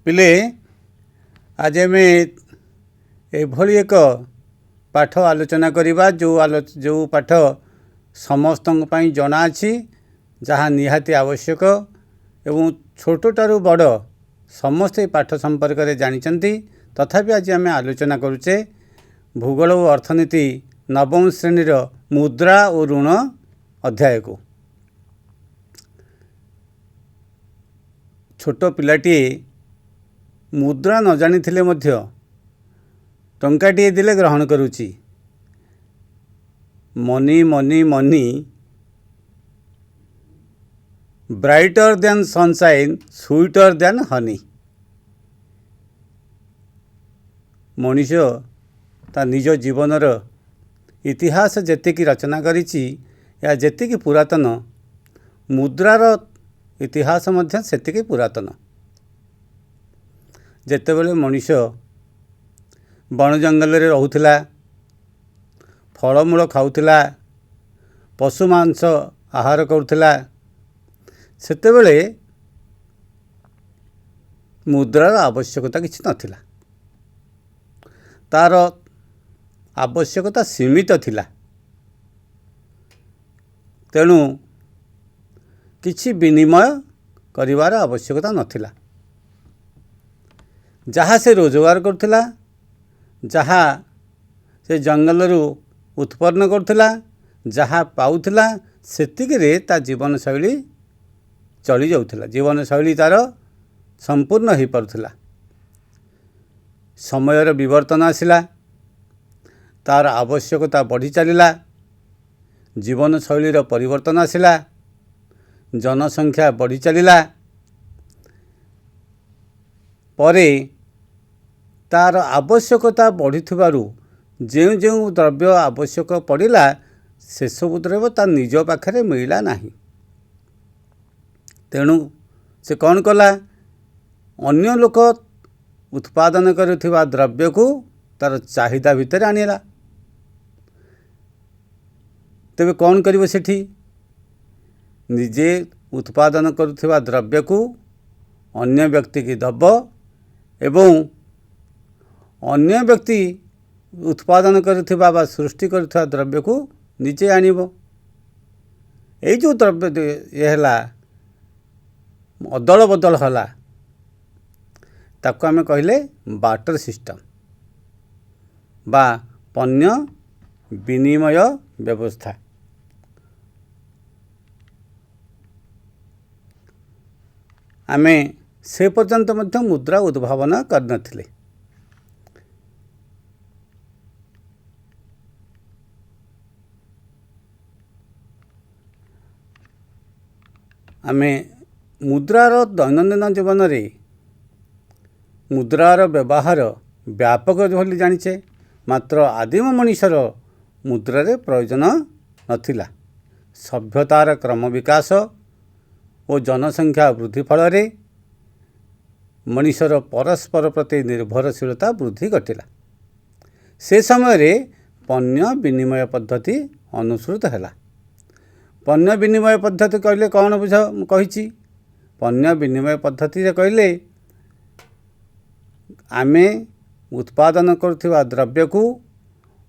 पिले आज आम एभली एक पाठ आलोचना करवा जो पाठ समस्त जना अछि जहाँ निहाती आवश्यक एवं छोटू बड़ समस्ते पाठ संपर्क में जानी तथापि आज आम आलोचना करुचे भूगोल और अर्थनीति नवम श्रेणीर मुद्रा और ऋण अध्याय को। छोट पिलाटी मुद्रा न जानी थिले मध्य टंकाटिए दिले ग्रहण करुची। Money money money brighter then sunshine sweeter than Honey. Manish ता निज जीवनर इतिहास जेतिकी रचना करिछि या जेतिकी पुरातन मुद्रार इतिहास मध्य सेतिकी पुरातन। जेतेबेले मनीष बण जंगल रे रहुथिला, फलमूल खाउथिला, पशु मांस आहार करुथिला, सेतेबेले मुद्रार आवश्यकता किछि नथिला। तार आवश्यकता सीमित थिला। तेणु किछि विनिमय करिवार आवश्यकता नथिला। जहाँ से रोजगार करथिला, जहाँ से जंगलरू उत्पन्न करथिला, जहाँ पाउथिला सेतिकिरे ता जीवन शैली चली जाउथिला। जीवन शैली तार संपूर्ण हो पारुथिला। समयर विवर्तन आसिला, तार आवश्यकता बढ़ी चलिला, जीवन शैलीर परिवर्तन आसिला, जनसंख्या बढ़ी चलिला, परे तार आवश्यकता बढ़िथिबारु जेउ जेउ द्रव्य आवश्यक पड़िला से सब द्रव्य ता निज पाखरे मिला नाही। तेणु से कौन कला, अन्य लोक उत्पादन करुथिबा द्रव्य को तार चाहिदा भितर आनिला। तेबे कौन करिवो सेठी, निजे उत्पादन करुथिबा द्रव्य को अन्य व्यक्ति की दब एवं अन्य व्यक्ति उत्पादन करुथिबा बा सृष्टि करुथिबा द्रव्य को निजे आनिबो। ए जो द्रव्य ये हला अदल बदल हला ताको आमे कहले बाटर सिस्टम बा पण्य विनिमय व्यवस्था। आमे से पर्यंत मध्य मुद्रा उद्भावना करनथिले। आमे मुद्रार दैनंदिन जीवन रे मुद्रार व्यवहार व्यापक बोली जानिछे। मात्र आदिम मनुष्यर मुद्रारे प्रयोजन नथिला। सभ्यतार क्रम विकास और जनसंख्या वृद्धि फल मनुष्यर परस्पर प्रति निर्भरशीलता वृद्धि घटिला। से समय रे पण्य विनिमय पद्धति अनुसृत हैला। पण्य विनिमय पद्धति कहले कौन बुझ कहिछि। पण्य विनिमय पद्धति रे कहले आमे उत्पादन करुथिबा द्रव्य को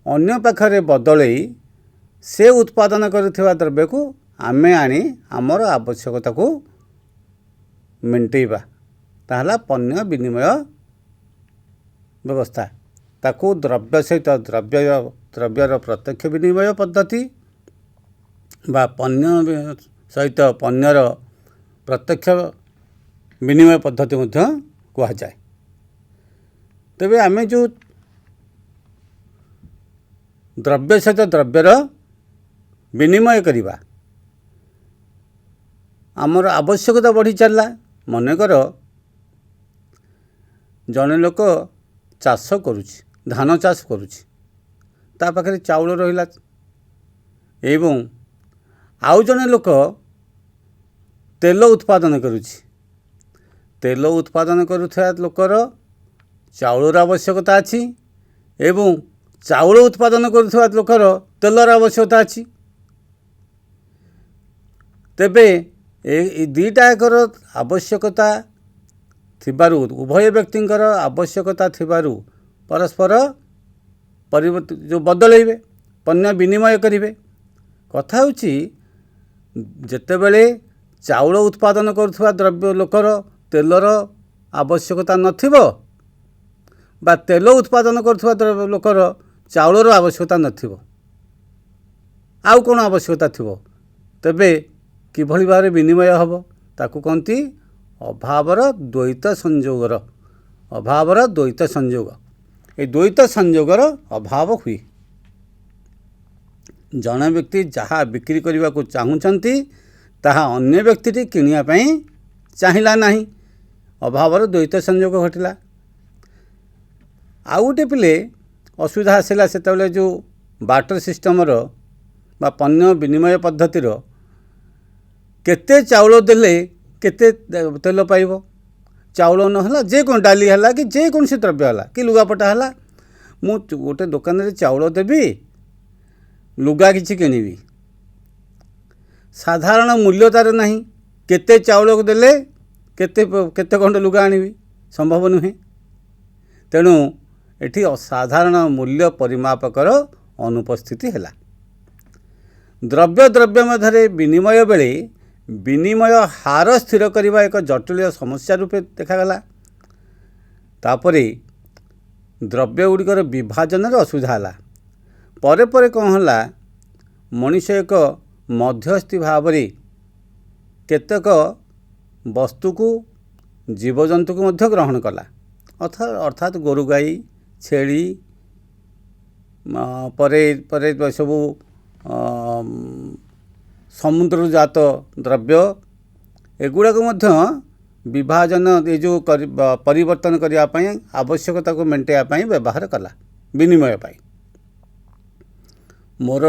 अन्य पाखरे बदलई से उत्पादन करुथिबा द्रव्य को आमे आनी आमर आवश्यकता को मेंटेबा ताहला पण्य विनिमय व्यवस्था। ताकू द्रव्य सहित द्रव्यर प्रत्यक्ष विनिमय पद्धति बा पण्य सहित पण्यर प्रत्यक्ष विनिमय पद्धति मध्य कहा जाए। तेबे आमे जो द्रव्य सहित द्रव्यर विनिमय करिबा आमर आवश्यकता बढ़ी चलला। मनकर जने लोक चाष करुछि, धान चाष करुछि, ता पाखरे चाउल रहिला एवं आउ जने लोक तेल उत्पादन करुछि। तेल उत्पादन करुଥିବା लोकर चाउलर आवश्यकता अछि एवं चाउल उत्पादन करुଥିବା लोकर तेलर आवश्यकता अछि। तेबे ए दुईटा एकर आवश्यकता थिबारु उभय व्यक्तिंकर आवश्यकता थिबारु परस्पर जो बदलैबे पण्य विनिमय करिवे। कथा होची जेतेबेले चाउल उत्पादन करुवा द्रव्य लोकर तेलर आवश्यकता नथिबो बा तेल उत्पादन करुवा लोकर चाउलर आवश्यकता नथिबो आउ कोन आवश्यकता थिबो तेबे किभली भाबरे विनिमय हबो ताकू कहती अभावर द्वैत संयोगर अभावर द्वैत संयोग ए द्वैत संयोगर अभाव हुए। जन व्यक्ति जहाँ बिक्री करने को चाहूँगी ताहा अन्य व्यक्ति किनिया पई चाहिला नहीं अभावर द्वैत संयोग घटिला। आउ गोटे पिले असुविधा आसला से जो बाटर सिस्टमर बा पण्य विनिमय पद्धतिर केते चाउल देले केते तेल पाइब चाउल नहला जे कौन डाली है कि जेकोसी द्रव्य है कि लुगापटा है मु गोटे दुकान रे चाउल देवी लुगा किछि किनिबी साधारण मूल्य तार नहीं केते चाउल को देले केते केते खंड लुगा आनिबी संभव नुहे। तेणु एठी असाधारण मूल्य परिमापकर अनुपस्थिति है। द्रव्य द्रव्य मध्य विनिमय बेले विनिमय हार स्थिर करने एक जटिल समस्या रूपे देखागला। तापरे द्रव्य गुड़िकर विभाजन असुविधा है। परे परे कौन है मनीष एक मध्यस्थी भाव केतेक वस्तु को जीवजंतु को मध्य ग्रहण कला अर्थात गोरु गाई छेली परे परे सबू समुद्र जात द्रव्य एगुड़ा विभाजन ये जो परिवर्तन करने आवश्यकता को मेन्टेवाई व्यवहार कला विनिमय पाई। मोर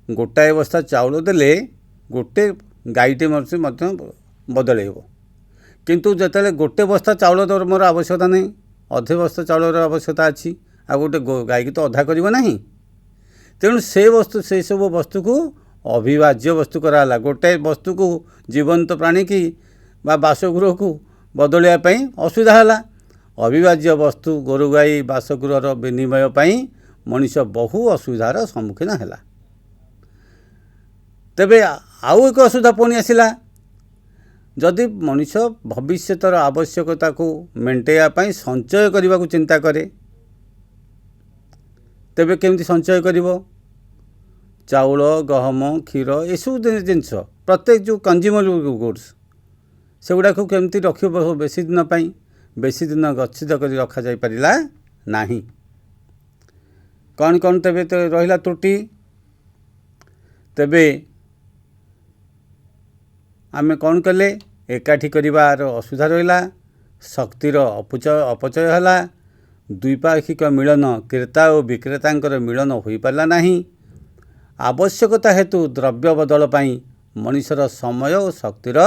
गोटाए बस्ता चाउल देले गोटे गाईटे बदल किंतु जिते गोटे बस्ता चाउल मोर आवश्यकता नहीं अधे बस्ता चाउल आवश्यकता अच्छी आ गोटे गाई की तो अधा करिवो नहीं। तेणु से वस्तु से सब वस्तु को अविभाज्य वस्तु कराला गोटे वस्तु को जीवंत प्राणी की बासगृह को बदलवाई असुविधा है। अविभाज्य वस्तु गोरु गाई बासगृहर विनिमय मनीष बहु असुविधार सम्मुखीन है। तेबे आउ एक असुविधा पुणी आसला जदि मनीष भविष्यतर आवश्यकता को मेन्टेवाई संचय करने को चिंता करे तेबे केमती संचय करिवो चाउल गहम क्षीर ये सब जिनस प्रत्येक जो कंज्यूमर गुड्स से गुड़ा को केमती रखियो बेसी दिन पाई बेसी दिन गच्छित कर रखा जाई परिला नाही। कौन कौन तेबे तो रहिला त्रुटि तेबे आमे कौन कले एकाठी करिवार असुविधा रहिला शक्तिर अपचय हला द्विपाक्षिक मिलन क्रेता और विक्रेता मिलन हो पारा नहीं। आवश्यकता हेतु द्रव्य बदल पाई मनीषर समय और शक्तिर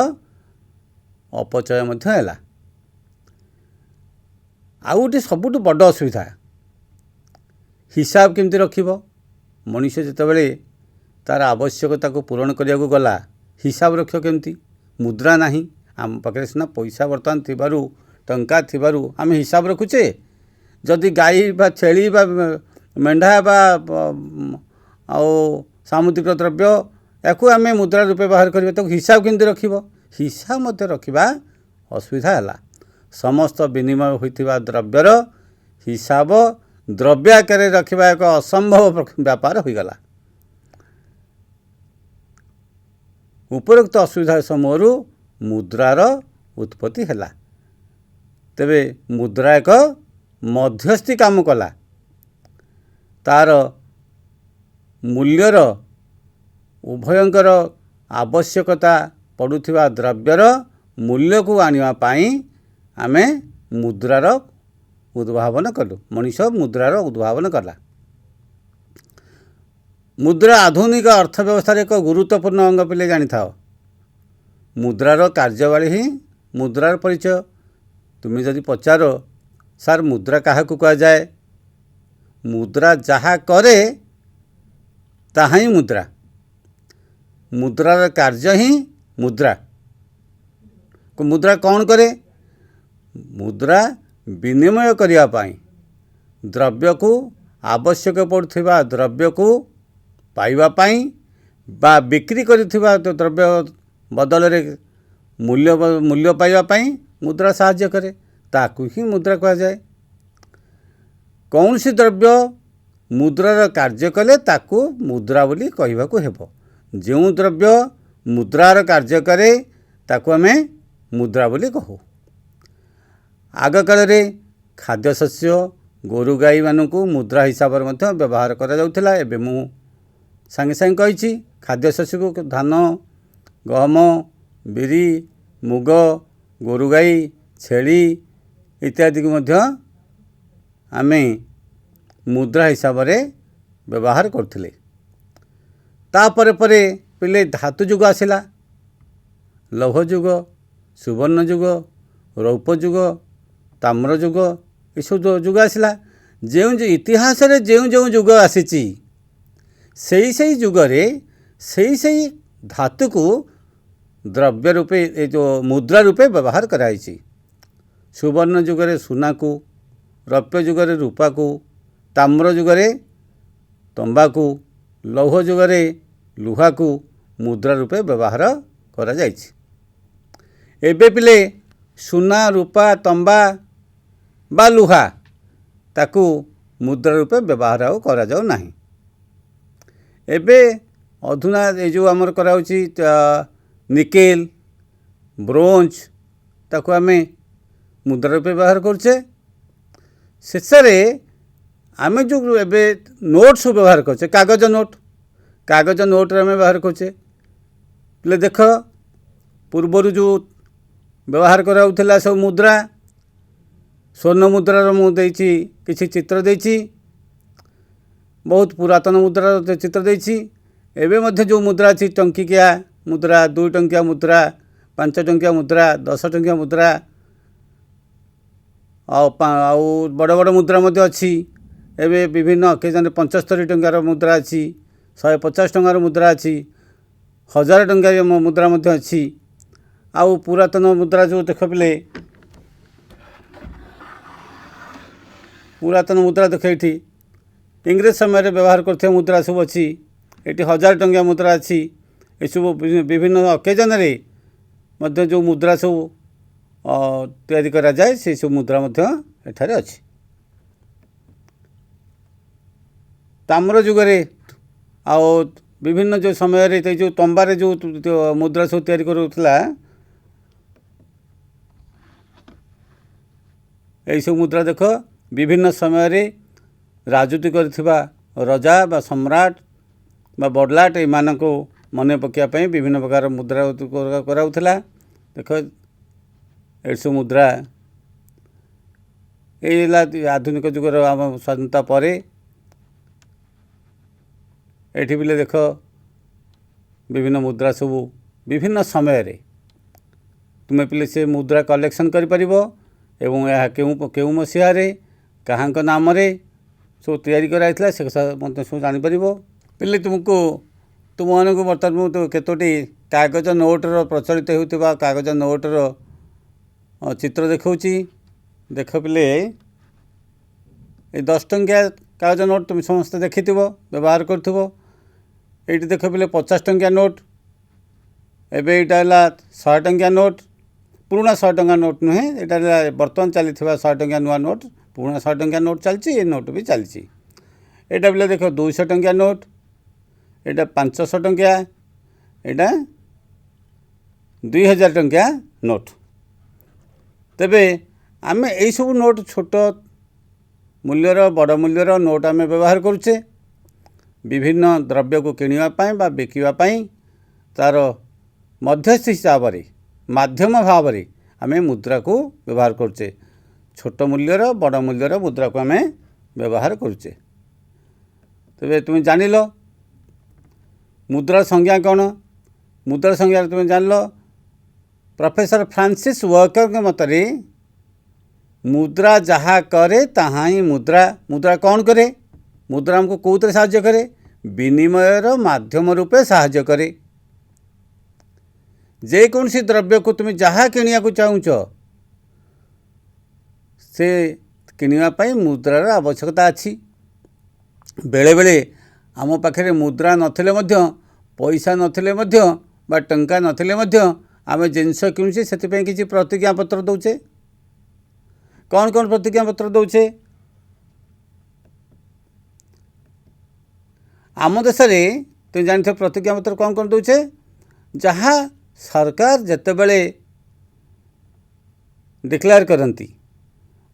अपचय है। आउ गोटे सबुठ बड़ असुविधा हिसाब केमती रखिब मनीष जितेबाला तार आवश्यकता को पूरण करने को गला हिसाब रख केमती मुद्रा नहीं आम पाखे सीना पैसा बर्तमान थिबारु टंका थिबारु आम हिसाब रखुचे जदि गाई बा छेली बा मेंढा बा सामुद्रिक द्रव्य या आम मुद्रा रूपे व्यवहार करें तो हिसाब केमती रखिब हिसाब मत रखा असुविधा है। समस्त विनिमय होइथिबा द्रव्यर हिसाब द्रव्य आकार रखा एक असंभव व्यापार हो गला। उपरोक्त असुविधा समूह मुद्रार उत्पत्ति है। तेबे मुद्रा एक मध्यस्थी काम कला तार मूल्यर उभयंकर आवश्यकता पड़ुथिबा द्रव्यर मूल्य को आनिबा पाई आमे मुद्रार उद्भावन कलु मनीष मुद्रार उद्भावन कला। मुद्रा आधुनिक अर्थव्यवस्था एक गुरुत्वपूर्ण अंग पिले जानी थाओ मुद्रार कार्यवाही ही मुद्रार परिचय। तुम्हें जदि पचार सार मुद्रा क्या कह जाए मुद्रा जहाँ करे ताहा ही मुद्रा मुद्रार कार्य ही मुद्रा को मुद्रा कौन करे मुद्रा विनिमय करिया पाई द्रव्य को आवश्यक पड़ुथिबा द्रव्य को पाइबा पाई बा बिक्री करिथिबा द्रव्य बदल रे मूल्य पाइबा पाई मुद्रा साहाय्य करे ताकू ही मुद्रा कहा जाए। कौन सी द्रव्य मुद्रार कार्य कले ताकू मुद्रा बोली कहबाकू हेबो। जो द्रव्य मुद्रार कार्य करे ताकू आमे मुद्रा बोली कहू। आग काल रे खाद्य शस्य गोरु गाई मानू मुद्रा हिसाब से व्यवहार करा जाउथिला। एबे मु सांगे सांगे कहिछि खाद्य शस्य को धान गहम बिरी मुग गोरु गाई छेली इत्यादि को मध्य आमे मुद्रा हिसाब से व्यवहार करथिले। तापर परे पिले धातु जुग आसिला लौह जुग सुवर्ण जुग रौप्य जुग ताम्र जुग ये सब जुग आसिला। जो इतिहास रे जो जुग आसीची सही जुगरे सही धातु को द्रव्य रूपे ये जो मुद्रा रूपे व्यवहार कराई। सुवर्ण जुगरे सुना को रौप्य जुगरे रूपा को ताम्र जुगरे तंबा को लौह जुगरे लुहा को मुद्रा रूपे व्यवहार करा जायछि। एबे पिले सुना रूपा तंबा बा लुहा ताकू मुद्रा रूपे व्यवहार आउ करा जाउ नाही। एबे अधुना ये जो आमर कराउछि निकेल ब्रोंज ताकू आमे मुद्रा रूपे व्यवहार करछे। शेषरे आमे जो एबे नोट्स व्यवहार करछे कागज नोट रे आमे व्यवहार करछे। ले देख पूर्वर जो व्यवहार कराउथिला सब मुद्रा स्वर्ण मुद्रार मु देछि किछि चित्र देछि बहुत पुरातन मुद्रार चित्र देछि। एबे मध्य जो मुद्रा अछि टंकिकिया मुद्रा 2 टंकिया मुद्रा 5 टंकिया मुद्रा 10 टंकिया मुद्रा आउ बड़ बड़ मुद्रा मध्य अछि। एबे विभिन्न अकेजन 75 टंकार मुद्रा अछि 150 टंकार मुद्रा अछि 1000 टंकार मुद्रा मध्य अछि। आउ पुरातन मुद्रा जो देख पिले पुरातन मुद्रा देख ये इंग्रेज समय व्यवहार करथिया मुद्रा सब अच्छी। ये 1000 टंकिया मुद्रा अच्छी। ये सब विभिन्न अकेजन रे मध्य जो मुद्रा सब तैयारी करा जाए से सब मुद्रा मध्य एठारे अच्छी। ताम्र जुगरे आउ विभिन्न जो समय रे जो तंबारे जो मुद्रा सब तैयारी करूथला यही सब मुद्रा देख विभिन्न समय रे राजूती करथिबा राजा बा सम्राट बा बड़लाट एमान को मन पकाइवाई विभिन्न प्रकार मुद्रा कराउथला। देख ए सब मुद्रा ये आधुनिक जुगर आम स्वाधीनता पर एठी बिले देख विभिन्न मुद्रा सब विभिन्न समय रे तुमे पिले से मुद्रा कलेक्शन करि परिबो एवं यह केउ मसीहा रे कहांक नाम रे सब तैयारी कराइथिला से सब जानि परिबो। पिले तुमको तुम मानक बर्तमान तो केतोटी कागज नोटर प्रचलित होउथिबा कागज नोटर चित्र देखौछि। देख पिले ए 10 टंकिया कागज नोट तुम समस्त देखिथिबो व्यवहार करथिबो। एठी देख पिले 50 टंकिया नोट एबे एटा हला 100 टंकिया नोट पुराना 100 टंका नोट नुहे एटा बर्तमान चली 100 टंकिया नुआ नोट पुराना 100 टंकिया नोट चलची ये नोट भी चलची। एटा बिले देख 200 टंकिया नोट एटा 500 टंकिया एटा 2000 टंकिया नोट। तेबे आमे एई सब नोट छोट मूल्यर बड़ मूल्यर नोट आमे व्यवहार करुचे विभिन्न द्रव्य को किनिबा पई बा बिकिबा पई तार मध्यस्थी हिसाब रे माध्यम भाव रे आमे मुद्रा को व्यवहार करुचे। छोट मूल्यर बड़ मूल्यर मुद्रा को आमे व्यवहार करुचे। तेबे तुम जानिल मुद्रा संज्ञा कौन मुद्रा संज्ञा तुम जान प्रोफेसर फ्रांसिस वर्कर के मतरे मुद्रा जहाँ करे ताहा ही मुद्रा मुद्रा कौन करे मुद्रा हमको कौन साहाय्य करे विनिमयर माध्यम रूपे साहाय्य करे। जेकोसी द्रव्य को तुम जहाँ किणिया को चाहूच से किनिबा पई मुद्रार आवश्यकता अछि। बेले बेले आम पाखे मुद्रा नथिले मध्य पैसा नथिले मध्य बा टंका नथिले मध्य आम जिनस किणुचे से किसी प्रतिज्ञा पत्र दौचे। कौन कौन प्रतिज्ञा पत्र दौचे? आम देश में तुम जानते प्रतिज्ञा पत्र कौन कौन दौचे? जहाँ सरकार जितेबले डिक्लेयर करती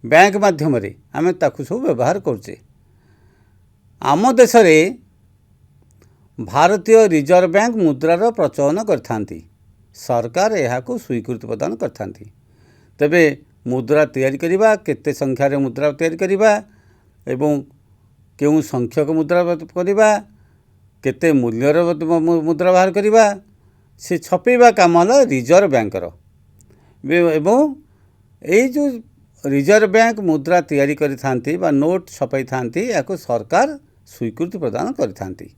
बैंक माध्यम आम ताकू सब व्यवहार करुचे। आम देश में भारतीय रिजर्व बैंक मुद्रार प्रचलन करथांती। सरकार यह स्वीकृति प्रदान करथांती। तेबे मुद्रा तैयारी करिबा, केते संख्यार मुद्रा तैयारी करिबा एवं केउं संख्यक मुद्रा करिबा, केते मूल्यर मुद्रा बाहर करिबा से छपेबा काम होला रिजर्व बैंकर। एवं यही जो रिजर्व बैंक मुद्रा तैयारी करिथांती बा नोट छपाई थांती याको सरकार स्वीकृति प्रदान करिथांती।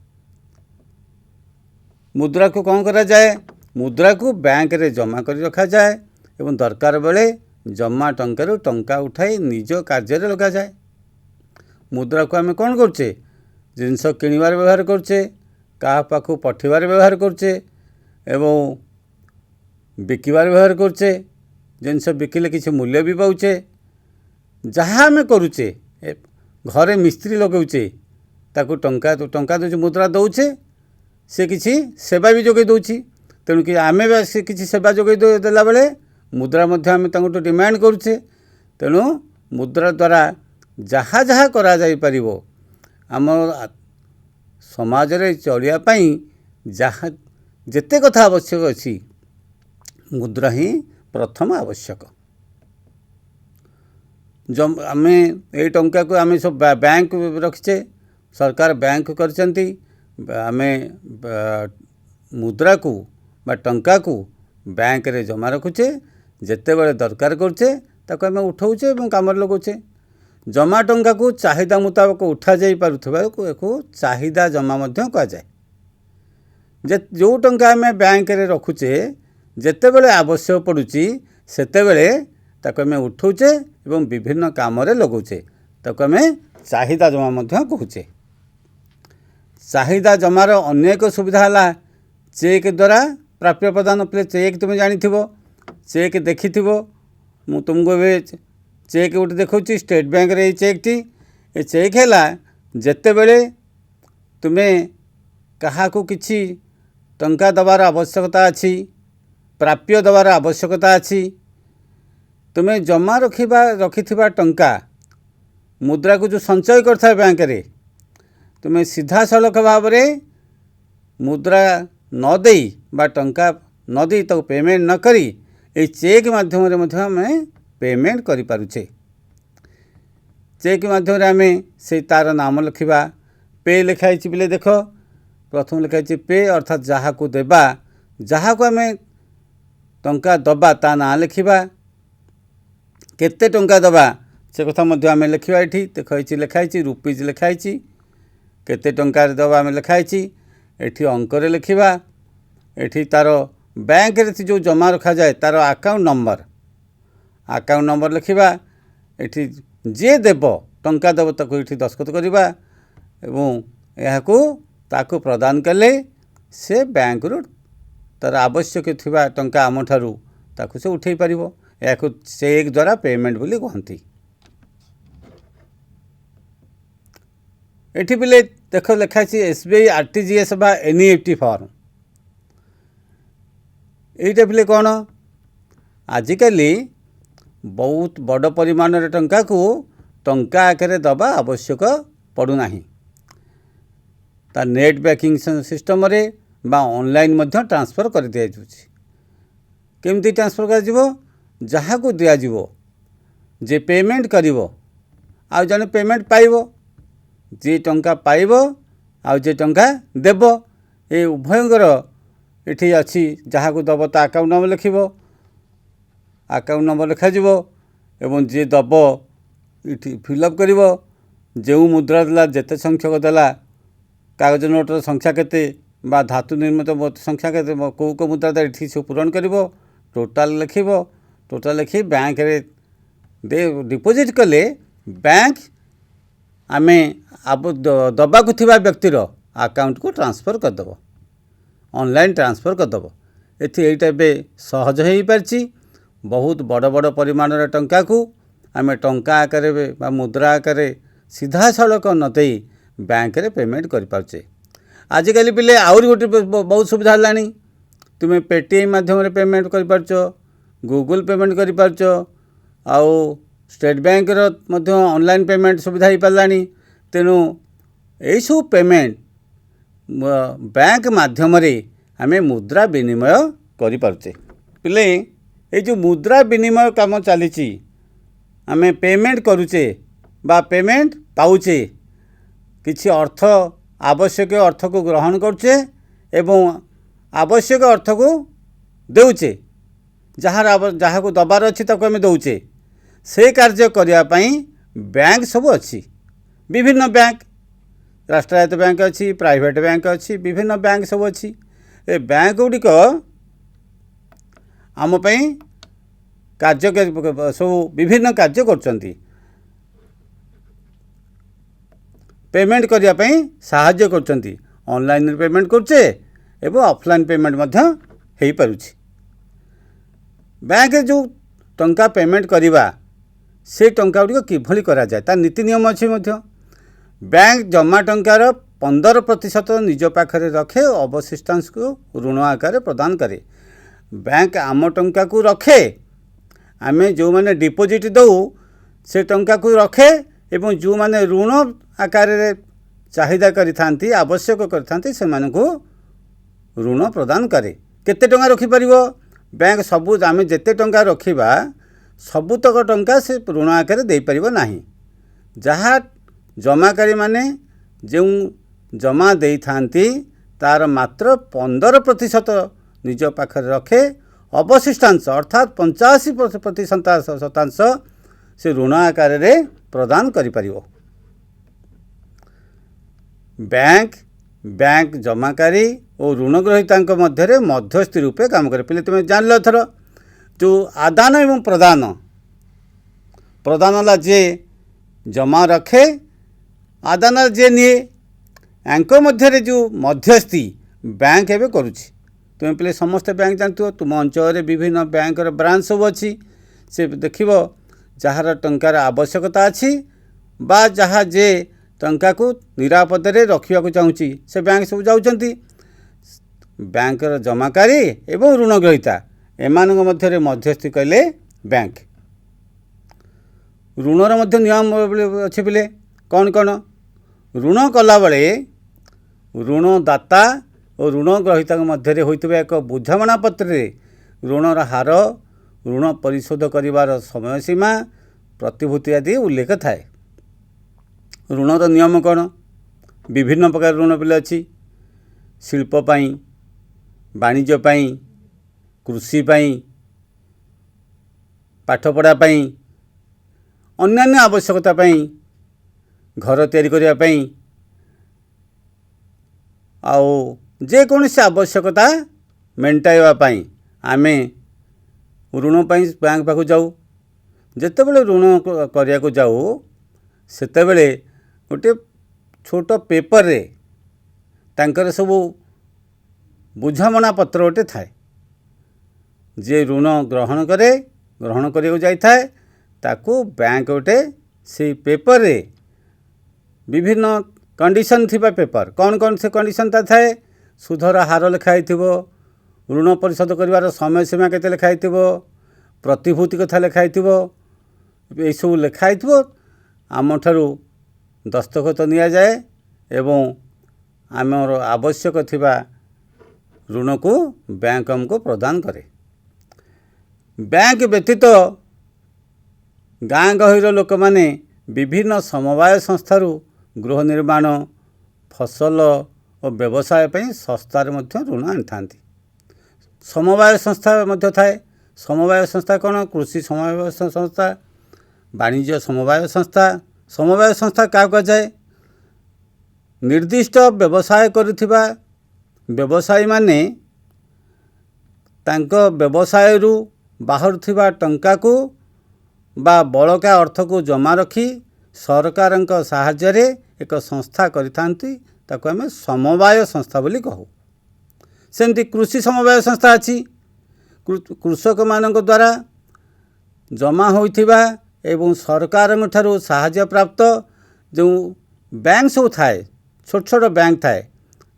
मुद्रा को कौन करा जाए? मुद्रा को बैंक रे जमा कर रखा जाए एवं दरकार बेले जमा टंकार टंका उठाई निज कार्य लगा जाए। मुद्रा को आम कौन करचे? जिनस किणवार व्यवहार करचे, क्या पाखु पठेबार व्यवहार करचे एवं बिकिबार व्यवहार करचे। जिनस बिकिले किसी मूल्य भी पाउचे। जहाँ आम करुचे घरे मिस्त्री लगौचे ताकू टंका दौचे, मुद्रा दौचे, से किसी सेवा भी जोगे दौची। तेणुक आम से किसी सेवा जोगे देला बेले मुद्रा मध्य आम तांको डिमांड करुचे। तेणु मुद्रा द्वारा जहाँ जहाँ करा जाई परिबो आम समाज रे चलिया पई जहाँ जेते कथा आवश्यक अछि मुद्रा ही प्रथम आवश्यक। जब आम ये टंका को आम सब बैंक रखिचे, सरकार बैंक करचंती। आम मुद्रा को बा टंका को बैंक रे जमा रखुचे, जेते बड़े दरकार करचे ताको आम उठाउचे एवं काम लगाउचे। जमा टंका को चाहिदा मुताबक उठा जाई पारुथबा को चाहिदा जमा मध्य कहा जाए। जे जो टंका आम बैंक रे रखुचे जेते बड़े आवश्यक पड़ुची सेते बड़े ताको आम उठाउचे एवं विभिन्न काम रे लगाउचे, ताको आम चाहिदा जमा मध्य कहूचे। चाहिदा जमार अन्य एक सुविधा है चेक द्वारा प्राप्य प्रदान। पे चेक तुम जानी चेक देखि मु तुमको ए चेक गोटे देखा स्टेट बैंक रे चेक टी ए चेक है जिते बड़े तुम्हें क्या किसी टंका दबार आवश्यकता अच्छी, प्राप्य दबार आवश्यकता अच्छी, तुम्हें जमा रखि टंका मुद्रा को जो संचय करता बैंक रे तुम्हें सीधा सड़क भाव में मुद्रा न देई बा टंका न देई तो पेमेंट न करी ए चेक माध्यम रे आम पेमेंट करि पारुछे। चेक माध्यम आम से तार नाम लिखा, पे लिखाई बोले देख प्रथम लिखाई पे अर्थात जहाँ को देबा, जहाँ को आम टंका दबा ता ना लिखा, केते टंका दबा से कथा मध्य आम लिखा। ये देखाई लिखाई रुपीज लिखाई, केते टंका दबा आम लिखाई, एठी अंक लिखा, एठी तार बैंक रे जो जमा रखा जाए तार अकाउंट नंबर लिखा, एठी जे देव टंका देव ताको एठी दस्तखत करवा एवं याकू ताको प्रदान कले से बैंक रु तार आवश्यक थिबा टंका आम ठारू ताको से उठे पारिबो। याकू चेक द्वारा पेमेंट बोली कहती। एठी बिले देख लिखाई एसबीआई आरटीजीएस बा एनईएफटी फॉर्म। यहीटा बिले कौन आजिकली बहुत बड़ परिमाण टंका को टंका आकार दबा आवश्यक पड़ूना। ता नेट बैंकिंग सिस्टम रे बा ऑनलाइन मध्य ट्रांसफर कर दिया जाउछि। केमती ट्रांसफर कर जहाँ को दिया जीवो जे पेमेंट करिवो आ जने पेमेंट पाइबो, जे टंका पाइबो आ जे टंका देबो ए उभयंकर एठी अछि। जहाँ को दब ता अकाउंट नंबर लिखिबो, अकाउंट नंबर लिखा जीवो एवं जे दब इठी फिलअप करिवो, जो मुद्रा देला जेते संख्यक देला, कागज नोटर संख्या केते बा धातु निर्मित संख्या केते को मुद्रा दे इठी से पूरण करिवो, टोटाल लिखिबो, टोटाल लिखि बैंक रे डिपोजिट कले बैंक आमे दबाकु थिबा व्यक्तिर अकाउंट को ट्रांसफर करदेव ऑनलाइन ट्रांसफर करदेव एटा बे सहज हो पारछि बहुत बड़ बड़ परिमाण टंका को आमे टंका आकार बा मुद्रा आकार सीधा सड़क न दे बैंक रे पेमेंट कर पारछे। आजिकल पिले आउरी गोटे बहुत सुविधा है तुम्हें पेटीएम माध्यम रे पेमेंट कर पारछो गूगल पेमेंट कर पारछो आउ स्टेट बैंक रो मध्य ऑनलाइन पेमेंट सुविधा हो पारानी तेणु यही सब पेमेंट बैंक माध्यम रे आमे मुद्रा विनिमय करि पारछे। पिले ये जो मुद्रा विनिमय काम चली आमे पेमेंट करुचे बा पेमेंट पाउचे किछि अर्थ आवश्यक अर्थ को ग्रहण करुचे एवं आवश्यक अर्थ को देउचे जहाँ को दबार अच्छी ताको आमे दौचे से कार्य करने बैंक सब अच्छी विभिन्न बैंक राष्ट्रायत्त बैंक अच्छी प्राइवेट बैंक अच्छी विभिन्न बैंक सब अच्छी ए बैंक गुड़िक आम कार्य सब विभिन्न कार्य करछंती पेमेंट करने साहाय्य करछंती ऑनलाइन पेमेंट करछे एवं ऑफलाइन पेमेंट मध्य हो पारुछि। बैंक जो टंका पेमेंट करवा से टंका गुड़िक किभली करा जाए तार नीति नियम अच्छी मध्य बैंक जमा टंकार 15% निज पाखरे रखे अवशिष्टांश को ऋण आकार प्रदान करे। बैंक आम टंका को रखे आमे जो माने डिपोजिट दौ से टंका को रखे एवं जो माने ऋण आकार चाहिदा करिथांती आवश्यक करिथांती सेमान को ऋण प्रदान करे। केते टंका रखि परिबो बैंक सबु आमे जेते टंका रखिबा सबुतक टंका से ऋण आकार दे परिबो नाही जहाँ जमाकारी माने जो जमा दे थांती तार मात्र 15% निज पाखरे रखे अवशिष्टांश अर्थात 85% से ऋण आकार रे प्रदान करि परिबो। बैंक जमाकारी और ऋणग्रहीता मध्य मध्यस्थी रूपे काम करे। पहले तुम्हें जान लो थर जो आदान एवं प्रदान ला जे जमा रखे आदान जे निए यांको मध्य जो मध्यस्थी बैंक एवं करुछि। तुम्हें पहले समस्त बैंक जानते तुम अंचल विभिन्न बैंक ब्रांच सब अच्छी से देखिब जार टंकार आवश्यकता अच्छी बा जहाँ जे टंका को निरापद रे रखा चाहूँगी से बैंक सब जाउछंती बैंक जमाकारी एवं ऋणग्रहीता एमानक मध्य मध्यस्थी कहले बैंक। ऋणर मध्य नियम अच्छे पिले कौन कौन ऋण कला बेले ऋणदाता और ऋणग्रहीता मध्य होइतबा एक बुझामणा पत्र ऋणर हार ऋण परिशोध करिवार समय सीमा प्रतिभूति आदि उल्लेख थाए। ऋणर नियम कौन विभिन्न प्रकार ऋण पिले अच्छी शिल्प पाई वाणिज्य पाई कृषि पाई पाठपढ़ा पाई अन्यान्य आवश्यकता पाई घर तैयारी करने पाई आउ जेकोसी आवश्यकता मेटाइबा पाई आमे ऋण पाई बैंक पाखु जाऊ जेतेबेले ऋण करिया को जाऊ सेतेबेले गोटे छोट पेपर रे तांकर सब बुझामणा पत्र गोटे थाए जे ऋण ग्रहण करिया जाई थाए ताकू बैंक गोटे से पेपर रे विभिन्न कंडीशन थिबा पेपर कौन कौन से कंडीशन ता थाए सुधर हार लिखाई थिबो ऋण परिशोध करिवार समय सीमा केते लिखाई थिबो प्रतिभूति कथा लिखाई थिबो ए सब लिखाई थिबो आम ठारू दस्तखत निया जाए एवं आमर आवश्यक थिबा ऋण को बैंक हमको प्रदान करे। बैंक व्यतीत गाँ गहर लोक माने विभिन्न समवाय संस्थारू गृह निर्माण फसल और व्यवसाय पर सस्तार मध्य ऋण आनी थांती। समवाय संस्था मध्य थाए समवाय संस्था कौन कृषि समवाय संस्था वाणिज्य समवाय संस्था क्या कहुए निर्दिष्ट व्यवसाय करुथिबा व्यवसायी माने तांको व्यवसाय रु बाहर थिबा टंका को बा बड़का अर्थ को जमा रखी सरकार साहाय्य एक संस्था करिथांती ताको आमे समवाय संस्था बोली कहू। सेमती कृषि समवाय संस्था अच्छी कृषक मान द्वारा जमा होइथिबा एवं सरकार ठारू साहाय्य प्राप्त जो बैंक सब थाए छोट छोट बैंक थाए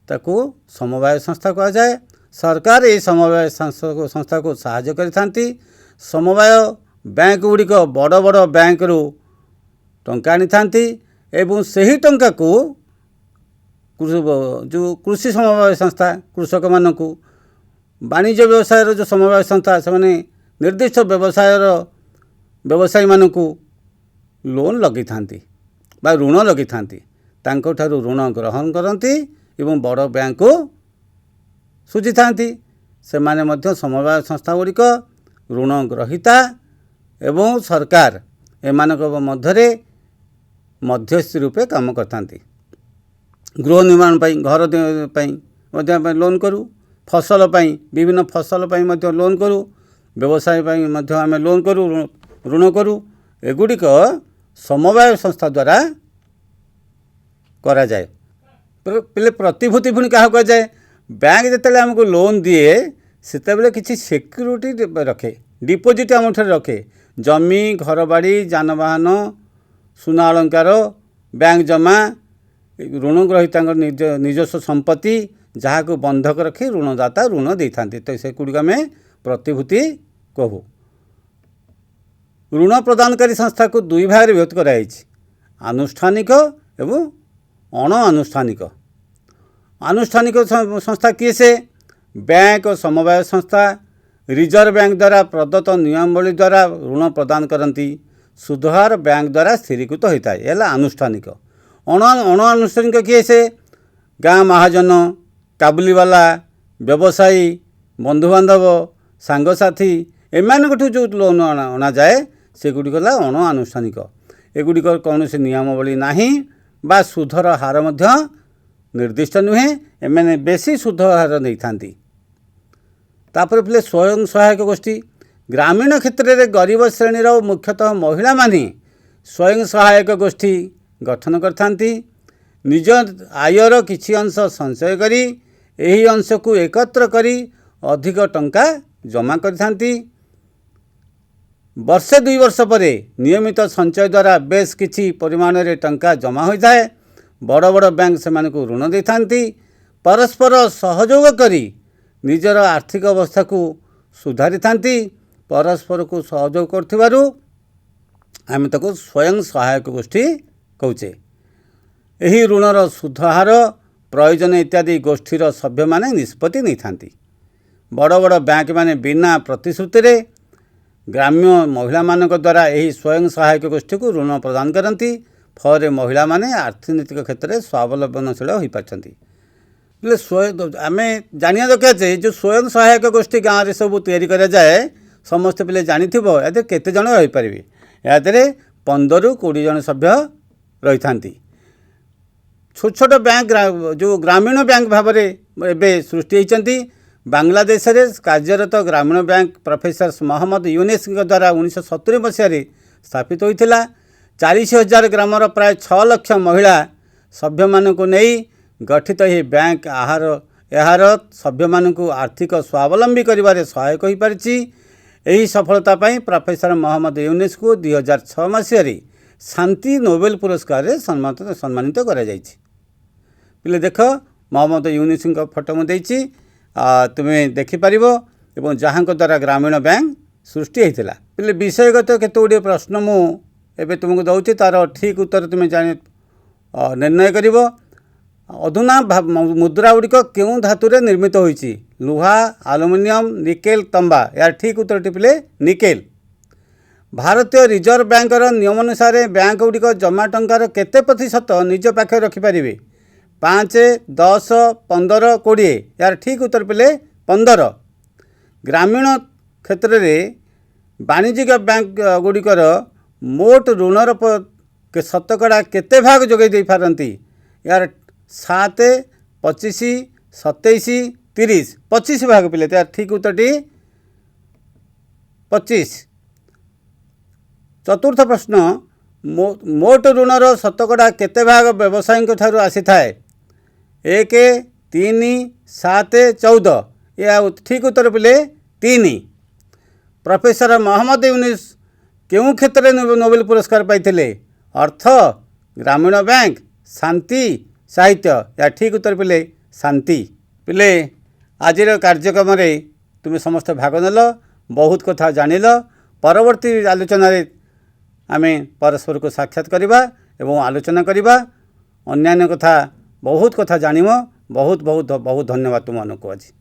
ताकू समवाय संस्था कहा जाए। सरकार ये समवाय संस्था को साहाय्य करिथांती। समवाय बैंक गुड़िक बड़ बड़ बैंक रु टंका आनी एवं सही टंका को जो कृषि समवाय संस्था कृषक मानक वाणिज्य व्यवसाय जो समवाय संस्था से निर्दिष्ट व्यवसायी मानक लोन लगी थांती बा ऋण लगी थांती तांको ठारू ऋण ग्रहण करती एवं बड़ बैंक को सुझी थांती। से माने मध्य समवाय संस्था गुड़िक ऋण ग्रहीता एवं सरकार एमानक मध्यरे मध्यस्थी रूपे काम करथांती। गृह निर्माण घर मध्य लोन करूँ, फसल विभिन्न फसल मध्य लोन करूँ, व्यवसाय आम लोन करूँ, ऋण करूँ। एगुड़िक समवाय संस्था द्वारा करा जाए। पहले प्रतिभूति पुणी क्या कह जाए बैंक जिते आमको लोन दिए से किसी सिक्यूरिटी रखे डिपोजिट आम रखे जमी घर बाड़ी जानवाहन सुना अलंकार बैंक जमा ऋण ग्रहीता निजस्व संपत्ति जहाँ को बंधक रखी ऋणदाता ऋण दे था तो से गुड़िक आम प्रतिभूति कहू। ऋण प्रदानकारी संस्था को दुई भाग विभक्त कराई आनुष्ठानिक एवं अणानुष्ठानिक। आनुष्ठानिक संस्था किए से बैंक और समवाय संस्था रिजर्व बैंक द्वारा प्रदत्त नियमावली द्वारा ऋण प्रदान करती सुधहार बैंक द्वारा स्थिरीकृत होता है यह आनुष्ठानिक। अणानुष्ठानिक किए से गाँ महाजन काबुलीवाला व्यवसायी बंधुबांधव सांगसाथी एमानकठू जो लोन अना जाए सेगुड़ी गला अणानुष्ठानिक। एगुड़ी कौन से नियमावली नहीं बा सुधर हार मध्य निर्दिष्ट नुहे एमाने बेसी सुध हार नहीं थांती। तापर फिर स्वयं सहायक गोष्ठी ग्रामीण क्षेत्र में गरीब श्रेणी मुख्यतः महिला माने स्वयं सहायक गोष्ठी गठन करथांती। निज आयर किछि अंश संचय करी एही अंश को एकत्र करी अधिक टंका जमा करथांती। वर्षे 2 वर्ष पर नियमित संचय द्वारा बेस किछि परिमाण रे टंका जमा होता है। बड़ बड़ बैंक से ऋण दे थांती। परस्पर सहयोग करी निजर आर्थिक अवस्था को सुधारी थांती। परस्पर को सहयोग करथिबारु आम ताको स्वयं सहायक गोष्ठी कहूचे। एही ऋणर सुधहार प्रयोजन इत्यादि गोष्ठीर सभ्य माने निष्पत्ति नहीं थांती। बड़ बड़ बैंक माने बिना प्रतिश्रुति रे ग्राम्य महिला मानक द्वारा यही स्वयं सहायक गोष्ठी को ऋण प्रदान करती। फल महिला माने आर्थिक क्षेत्र में स्वावलंबनशील हो पारछंती। आम जानिया दरकार जो स्वयं सहायक गोष्ठी गाँव में सब तैयारी करा जाए समस्त पिले जानिथिबो या केते जण रही पारिबे या 15 ରୁ 20 जण सभ्य रही थांती। छोट छोट बैंक जो ग्रामीण बैंक भाव में सृष्टि होती। बांग्लादेश रे कार्यरत ग्रामीण बैंक प्रोफेसर मोहम्मद यूनिस द्वारा 1970 मसीह स्थापित होता। 40,000 ग्रामर प्राय 6 लाख महिला सभ्य मानक नहीं गठित यह बैंक यार सभ्य मानक आर्थिक स्वावलंबी करिबारे सहायक हो पारिछि। यही सफलता पाई प्रोफेसर मोहम्मद यूनिस को 2006 मसीह शांति नोबेल पुरस्कार रे सम्मानित करा जायछि। पिले देख मोहम्मद यूनिस फोटो में देछि तुम्हें देखिपार एवं जहाँ द्वारा ग्रामीण बैंक सृष्टि होता। पिले विषयगत केते गुड़े प्रश्न मुझे तुमको दौची तार ठीक उत्तर तुम्हें जान निर्णय कर। अधुना मुद्रा गुड़िक क्यों धातुरे निर्मित होइछि? लुहा, आलुमिनियम, निकेल, तंबा। यार ठीक उत्तर टिपिले निकेल। भारतीय रिजर्व बैंकर नियम अनुसार बैंक गुड़िक जमा टंकार केते प्रतिशत निज पाखे रखिपारे? 5, 10, 15, 20। यार ठीक उत्तर पिले 15। ग्रामीण क्षेत्र में वाणिज्यिक बैंक गुड़िकर मोट ऋणर शतकड़ा केते भाग जोगाई दे पारती? यार 7, 25, 27, 30 25 भाग पिले। यार ठीक उत्तरटी 25। चतुर्थ प्रश्न मोट ऋणर शतकड़ा केते भाग व्यवसायी ठारू आसी थाए 1 3 7 14 या ठीक उत्तर पिले 3। प्रोफेसर मोहम्मद यूनुस केउं क्षेत्र में नोबेल पुरस्कार पाइथिले अर्थ ग्रामीण बैंक शांति साहित्य या ठीक उत्तर पिले शांति। पिले आज कार्यक्रम तुम समस्त भाग नेल बहुत कथा जानिल परवर्ती आलोचन आम परस्पर को साक्षात करवा एवं आलोचना करवा अन्यान्य कथा बहुत कथा जानिम बहुत बहुत बहुत धन्यवाद तुम को आज।